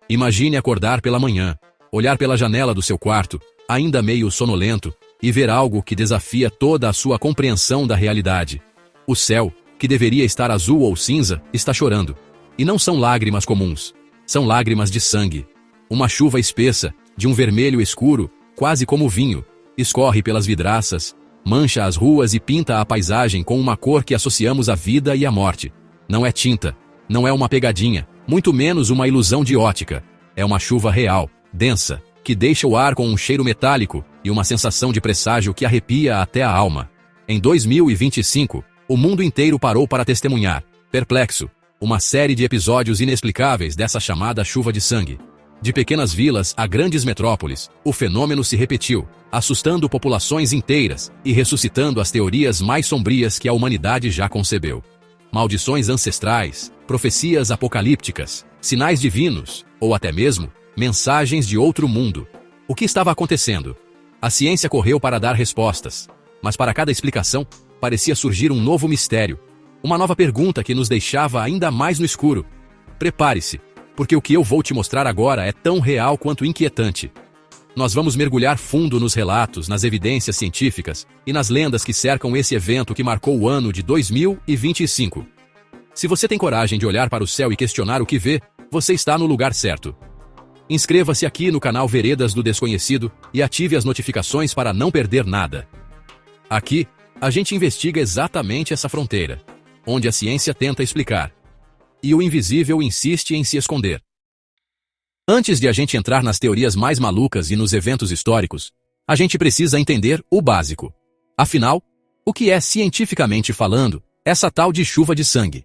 Imagine acordar pela manhã, olhar pela janela do seu quarto, ainda meio sonolento, e ver algo que desafia toda a sua compreensão da realidade. O céu, que deveria estar azul ou cinza, está chorando. E não são lágrimas comuns. São lágrimas de sangue. Uma chuva espessa, de um vermelho escuro, quase como vinho, escorre pelas vidraças, mancha as ruas e pinta a paisagem com uma cor que associamos à vida e à morte. Não é tinta, não é uma pegadinha, muito menos uma ilusão de ótica. É uma chuva real, densa, que deixa o ar com um cheiro metálico e uma sensação de presságio que arrepia até a alma. Em 2025, o mundo inteiro parou para testemunhar, perplexo, uma série de episódios inexplicáveis dessa chamada chuva de sangue. De pequenas vilas a grandes metrópoles, o fenômeno se repetiu, assustando populações inteiras e ressuscitando as teorias mais sombrias que a humanidade já concebeu. Maldições ancestrais, profecias apocalípticas, sinais divinos, ou até mesmo, mensagens de outro mundo. O que estava acontecendo? A ciência correu para dar respostas, mas para cada explicação, parecia surgir um novo mistério, uma nova pergunta que nos deixava ainda mais no escuro. Prepare-se, porque o que eu vou te mostrar agora é tão real quanto inquietante. Nós vamos mergulhar fundo nos relatos, nas evidências científicas e nas lendas que cercam esse evento que marcou o ano de 2025. Se você tem coragem de olhar para o céu e questionar o que vê, você está no lugar certo. Inscreva-se aqui no canal Veredas do Desconhecido e ative as notificações para não perder nada. Aqui, a gente investiga exatamente essa fronteira, onde a ciência tenta explicar, e o invisível insiste em se esconder. Antes de a gente entrar nas teorias mais malucas e nos eventos históricos, a gente precisa entender o básico. Afinal, o que é, cientificamente falando, essa tal de chuva de sangue?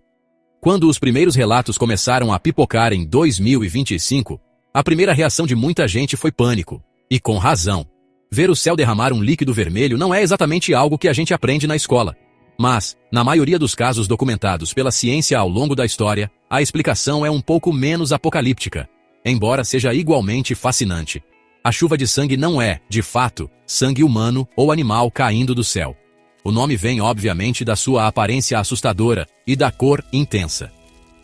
Quando os primeiros relatos começaram a pipocar em 2025, a primeira reação de muita gente foi pânico, e com razão. Ver o céu derramar um líquido vermelho não é exatamente algo que a gente aprende na escola. Mas, na maioria dos casos documentados pela ciência ao longo da história, a explicação é um pouco menos apocalíptica, embora seja igualmente fascinante. A chuva de sangue não é, de fato, sangue humano ou animal caindo do céu. O nome vem obviamente da sua aparência assustadora e da cor intensa.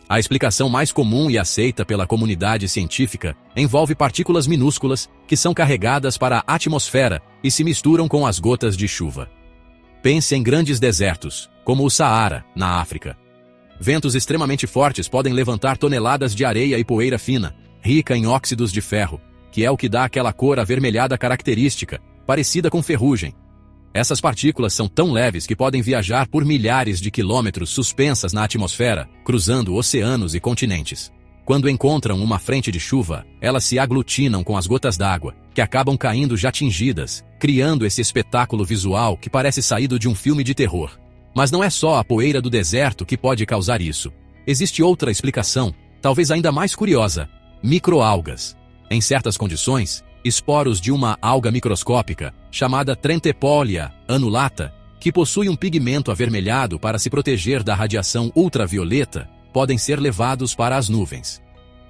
A explicação mais comum e aceita pela comunidade científica envolve partículas minúsculas que são carregadas para a atmosfera e se misturam com as gotas de chuva. Pense em grandes desertos, como o Saara, na África. Ventos extremamente fortes podem levantar toneladas de areia e poeira fina, rica em óxidos de ferro, que é o que dá aquela cor avermelhada característica, parecida com ferrugem. Essas partículas são tão leves que podem viajar por milhares de quilômetros suspensas na atmosfera, cruzando oceanos e continentes. Quando encontram uma frente de chuva, elas se aglutinam com as gotas d'água, que acabam caindo já tingidas, criando esse espetáculo visual que parece saído de um filme de terror. Mas não é só a poeira do deserto que pode causar isso. Existe outra explicação, talvez ainda mais curiosa: microalgas. Em certas condições, esporos de uma alga microscópica, chamada Trentepolia annulata, que possui um pigmento avermelhado para se proteger da radiação ultravioleta, podem ser levados para as nuvens.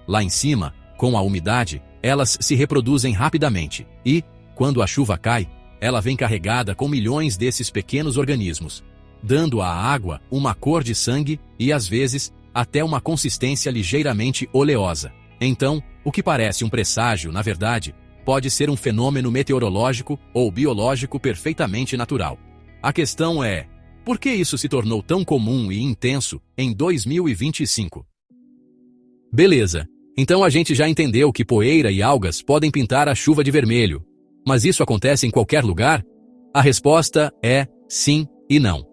Lá em cima, com a umidade, elas se reproduzem rapidamente e, quando a chuva cai, ela vem carregada com milhões desses pequenos organismos, dando à água uma cor de sangue e, às vezes, até uma consistência ligeiramente oleosa. Então, o que parece um presságio, na verdade, pode ser um fenômeno meteorológico ou biológico perfeitamente natural. A questão é: por que isso se tornou tão comum e intenso em 2025? Beleza, então a gente já entendeu que poeira e algas podem pintar a chuva de vermelho. Mas isso acontece em qualquer lugar? A resposta é sim e não.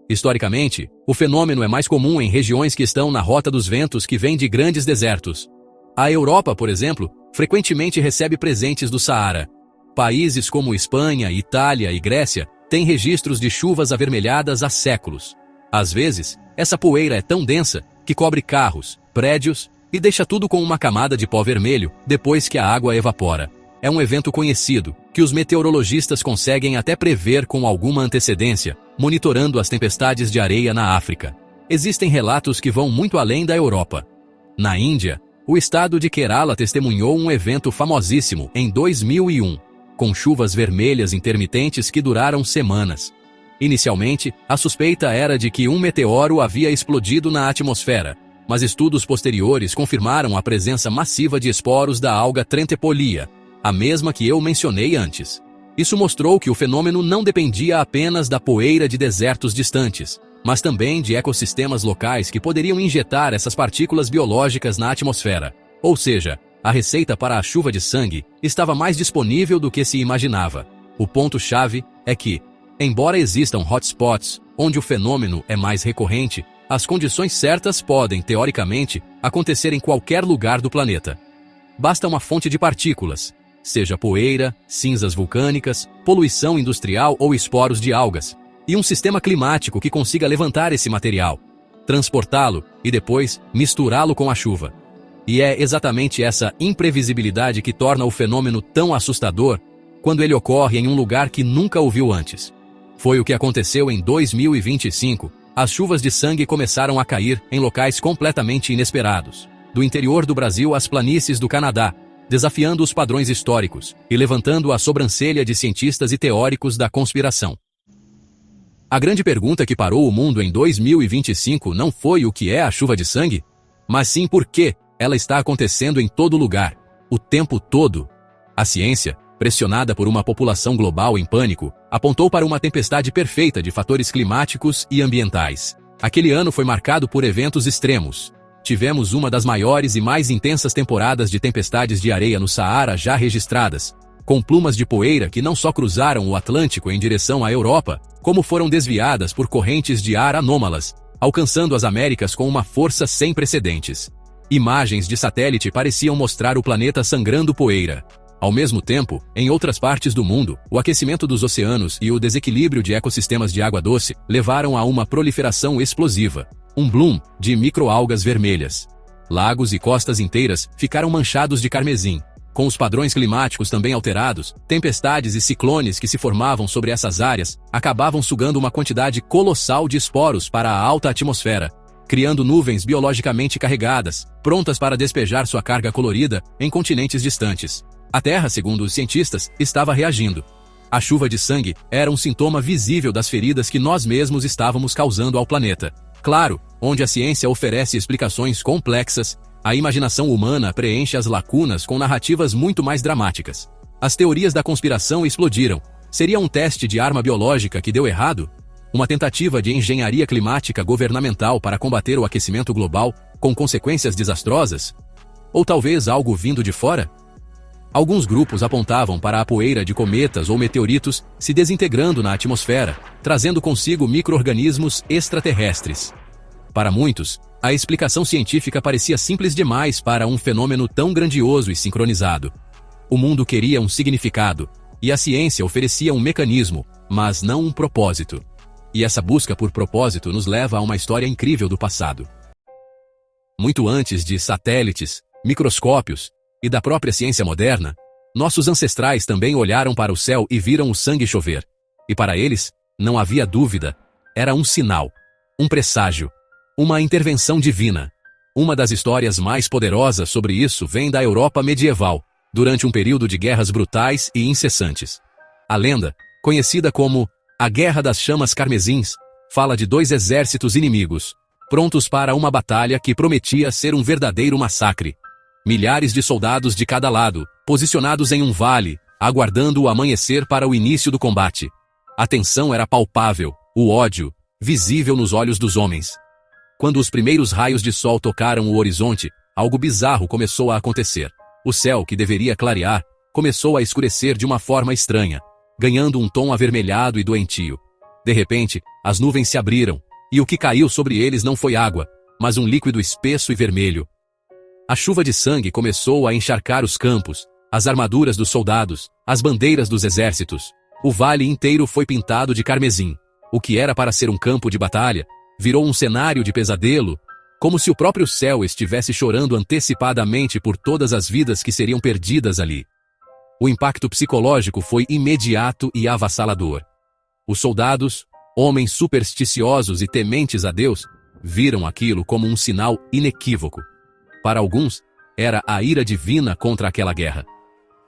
Historicamente, o fenômeno é mais comum em regiões que estão na rota dos ventos que vêm de grandes desertos. A Europa, por exemplo, frequentemente recebe presentes do Saara. Países como Espanha, Itália e Grécia têm registros de chuvas avermelhadas há séculos. Às vezes, essa poeira é tão densa que cobre carros, prédios e deixa tudo com uma camada de pó vermelho depois que a água evapora. É um evento conhecido, que os meteorologistas conseguem até prever com alguma antecedência, monitorando as tempestades de areia na África. Existem relatos que vão muito além da Europa. Na Índia, o estado de Kerala testemunhou um evento famosíssimo em 2001, com chuvas vermelhas intermitentes que duraram semanas. Inicialmente, a suspeita era de que um meteoro havia explodido na atmosfera, mas estudos posteriores confirmaram a presença massiva de esporos da alga Trentepolia, a mesma que eu mencionei antes. Isso mostrou que o fenômeno não dependia apenas da poeira de desertos distantes, mas também de ecossistemas locais que poderiam injetar essas partículas biológicas na atmosfera. Ou seja, a receita para a chuva de sangue estava mais disponível do que se imaginava. O ponto-chave é que, embora existam hotspots, onde o fenômeno é mais recorrente, as condições certas podem, teoricamente, acontecer em qualquer lugar do planeta. Basta uma fonte de partículas, seja poeira, cinzas vulcânicas, poluição industrial ou esporos de algas, e um sistema climático que consiga levantar esse material, transportá-lo e depois misturá-lo com a chuva. E é exatamente essa imprevisibilidade que torna o fenômeno tão assustador quando ele ocorre em um lugar que nunca o viu antes. Foi o que aconteceu em 2025. As chuvas de sangue começaram a cair em locais completamente inesperados, do interior do Brasil às planícies do Canadá, desafiando os padrões históricos e levantando a sobrancelha de cientistas e teóricos da conspiração. A grande pergunta que parou o mundo em 2025 não foi o que é a chuva de sangue, mas sim por que ela está acontecendo em todo lugar, o tempo todo. A ciência, pressionada por uma população global em pânico, apontou para uma tempestade perfeita de fatores climáticos e ambientais. Aquele ano foi marcado por eventos extremos. Tivemos uma das maiores e mais intensas temporadas de tempestades de areia no Saara já registradas, com plumas de poeira que não só cruzaram o Atlântico em direção à Europa, como foram desviadas por correntes de ar anômalas, alcançando as Américas com uma força sem precedentes. Imagens de satélite pareciam mostrar o planeta sangrando poeira. Ao mesmo tempo, em outras partes do mundo, o aquecimento dos oceanos e o desequilíbrio de ecossistemas de água doce levaram a uma proliferação explosiva, um bloom de microalgas vermelhas. Lagos e costas inteiras ficaram manchados de carmesim. Com os padrões climáticos também alterados, tempestades e ciclones que se formavam sobre essas áreas acabavam sugando uma quantidade colossal de esporos para a alta atmosfera, criando nuvens biologicamente carregadas, prontas para despejar sua carga colorida em continentes distantes. A Terra, segundo os cientistas, estava reagindo. A chuva de sangue era um sintoma visível das feridas que nós mesmos estávamos causando ao planeta. Claro, onde a ciência oferece explicações complexas, a imaginação humana preenche as lacunas com narrativas muito mais dramáticas. As teorias da conspiração explodiram. Seria um teste de arma biológica que deu errado? Uma tentativa de engenharia climática governamental para combater o aquecimento global, com consequências desastrosas? Ou talvez algo vindo de fora? Alguns grupos apontavam para a poeira de cometas ou meteoritos se desintegrando na atmosfera, trazendo consigo micro-organismos extraterrestres. Para muitos, a explicação científica parecia simples demais para um fenômeno tão grandioso e sincronizado. O mundo queria um significado, e a ciência oferecia um mecanismo, mas não um propósito. E essa busca por propósito nos leva a uma história incrível do passado. Muito antes de satélites, microscópios e da própria ciência moderna, nossos ancestrais também olharam para o céu e viram o sangue chover. E para eles, não havia dúvida, era um sinal, um presságio, uma intervenção divina. Uma das histórias mais poderosas sobre isso vem da Europa medieval, durante um período de guerras brutais e incessantes. A lenda, conhecida como a Guerra das Chamas Carmesins, fala de dois exércitos inimigos, prontos para uma batalha que prometia ser um verdadeiro massacre. Milhares de soldados de cada lado, posicionados em um vale, aguardando o amanhecer para o início do combate. A tensão era palpável, o ódio, visível nos olhos dos homens. Quando os primeiros raios de sol tocaram o horizonte, algo bizarro começou a acontecer. O céu, que deveria clarear, começou a escurecer de uma forma estranha, ganhando um tom avermelhado e doentio. De repente, as nuvens se abriram, e o que caiu sobre eles não foi água, mas um líquido espesso e vermelho. A chuva de sangue começou a encharcar os campos, as armaduras dos soldados, as bandeiras dos exércitos. O vale inteiro foi pintado de carmesim. O que era para ser um campo de batalha, virou um cenário de pesadelo, como se o próprio céu estivesse chorando antecipadamente por todas as vidas que seriam perdidas ali. O impacto psicológico foi imediato e avassalador. Os soldados, homens supersticiosos e tementes a Deus, viram aquilo como um sinal inequívoco. Para alguns, era a ira divina contra aquela guerra.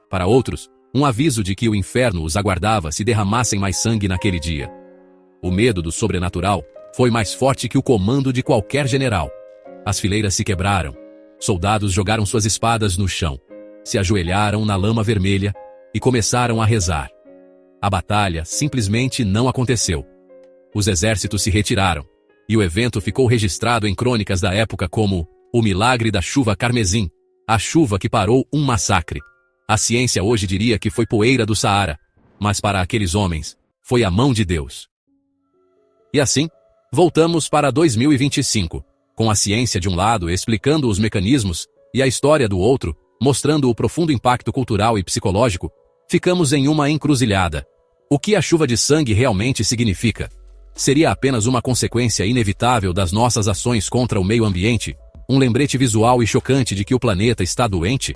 Para outros, um aviso de que o inferno os aguardava se derramassem mais sangue naquele dia. O medo do sobrenatural foi mais forte que o comando de qualquer general. As fileiras se quebraram. Soldados jogaram suas espadas no chão, se ajoelharam na lama vermelha e começaram a rezar. A batalha simplesmente não aconteceu. Os exércitos se retiraram, e o evento ficou registrado em crônicas da época como o milagre da chuva carmesim, a chuva que parou um massacre. A ciência hoje diria que foi poeira do Saara, mas para aqueles homens, foi a mão de Deus. E assim, voltamos para 2025, com a ciência de um lado explicando os mecanismos e a história do outro, mostrando o profundo impacto cultural e psicológico, ficamos em uma encruzilhada. O que a chuva de sangue realmente significa? Seria apenas uma consequência inevitável das nossas ações contra o meio ambiente? Um lembrete visual e chocante de que o planeta está doente?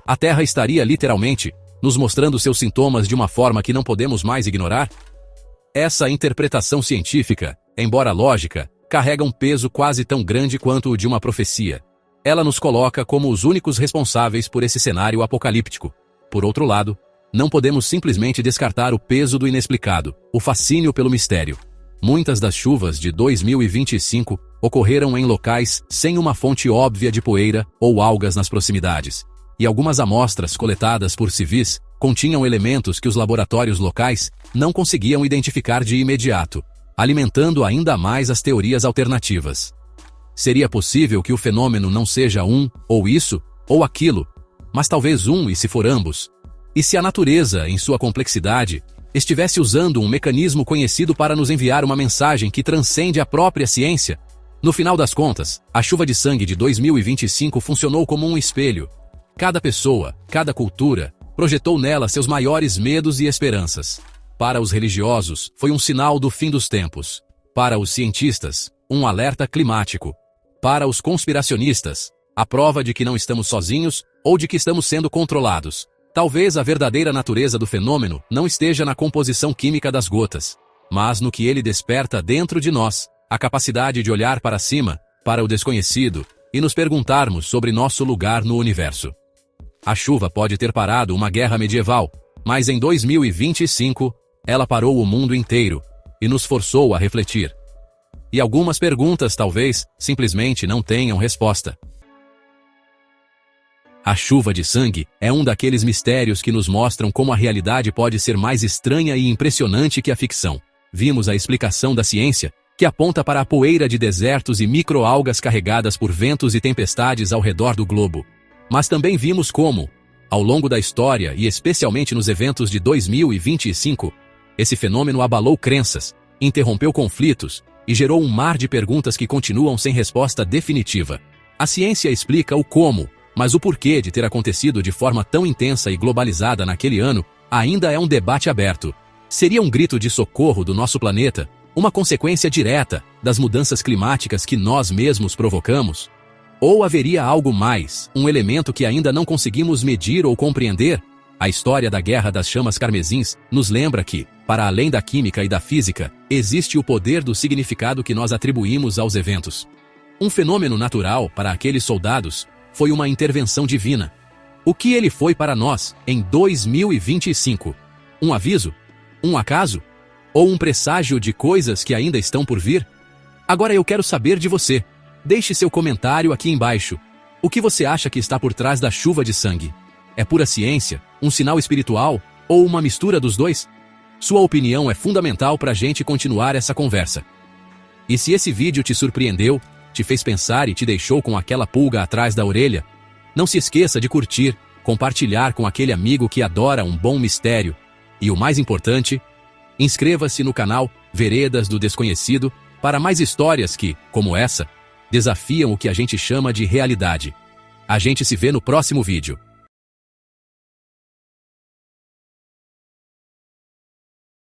A Terra estaria literalmente nos mostrando seus sintomas de uma forma que não podemos mais ignorar? Essa interpretação científica, embora lógica, carrega um peso quase tão grande quanto o de uma profecia. Ela nos coloca como os únicos responsáveis por esse cenário apocalíptico. Por outro lado, não podemos simplesmente descartar o peso do inexplicado, o fascínio pelo mistério. Muitas das chuvas de 2025 ocorreram em locais sem uma fonte óbvia de poeira ou algas nas proximidades. E algumas amostras coletadas por civis continham elementos que os laboratórios locais não conseguiam identificar de imediato, alimentando ainda mais as teorias alternativas. Seria possível que o fenômeno não seja um, ou isso, ou aquilo, mas talvez um e se for ambos. E se a natureza, em sua complexidade, estivesse usando um mecanismo conhecido para nos enviar uma mensagem que transcende a própria ciência? No final das contas, a chuva de sangue de 2025 funcionou como um espelho. Cada pessoa, cada cultura, projetou nela seus maiores medos e esperanças. Para os religiosos, foi um sinal do fim dos tempos. Para os cientistas, um alerta climático. Para os conspiracionistas, a prova de que não estamos sozinhos ou de que estamos sendo controlados. Talvez a verdadeira natureza do fenômeno não esteja na composição química das gotas, mas no que ele desperta dentro de nós, a capacidade de olhar para cima, para o desconhecido, e nos perguntarmos sobre nosso lugar no universo. A chuva pode ter parado uma guerra medieval, mas em 2025, ela parou o mundo inteiro e nos forçou a refletir. E algumas perguntas talvez simplesmente não tenham resposta. A chuva de sangue é um daqueles mistérios que nos mostram como a realidade pode ser mais estranha e impressionante que a ficção. Vimos a explicação da ciência, que aponta para a poeira de desertos e microalgas carregadas por ventos e tempestades ao redor do globo. Mas também vimos como, ao longo da história e especialmente nos eventos de 2025, esse fenômeno abalou crenças, interrompeu conflitos e gerou um mar de perguntas que continuam sem resposta definitiva. A ciência explica o como, mas o porquê de ter acontecido de forma tão intensa e globalizada naquele ano ainda é um debate aberto. Seria um grito de socorro do nosso planeta, uma consequência direta das mudanças climáticas que nós mesmos provocamos? Ou haveria algo mais, um elemento que ainda não conseguimos medir ou compreender? A história da Guerra das Chamas Carmesins nos lembra que, para além da química e da física, existe o poder do significado que nós atribuímos aos eventos. Um fenômeno natural para aqueles soldados foi uma intervenção divina. O que ele foi para nós em 2025? Um aviso? Um acaso? Ou um presságio de coisas que ainda estão por vir? Agora eu quero saber de você. Deixe seu comentário aqui embaixo. O que você acha que está por trás da chuva de sangue? É pura ciência, um sinal espiritual ou uma mistura dos dois? Sua opinião é fundamental para a gente continuar essa conversa. E se esse vídeo te surpreendeu, te fez pensar e te deixou com aquela pulga atrás da orelha, não se esqueça de curtir, compartilhar com aquele amigo que adora um bom mistério. E o mais importante, inscreva-se no canal Veredas do Desconhecido para mais histórias que, como essa, desafiam o que a gente chama de realidade. A gente se vê no próximo vídeo.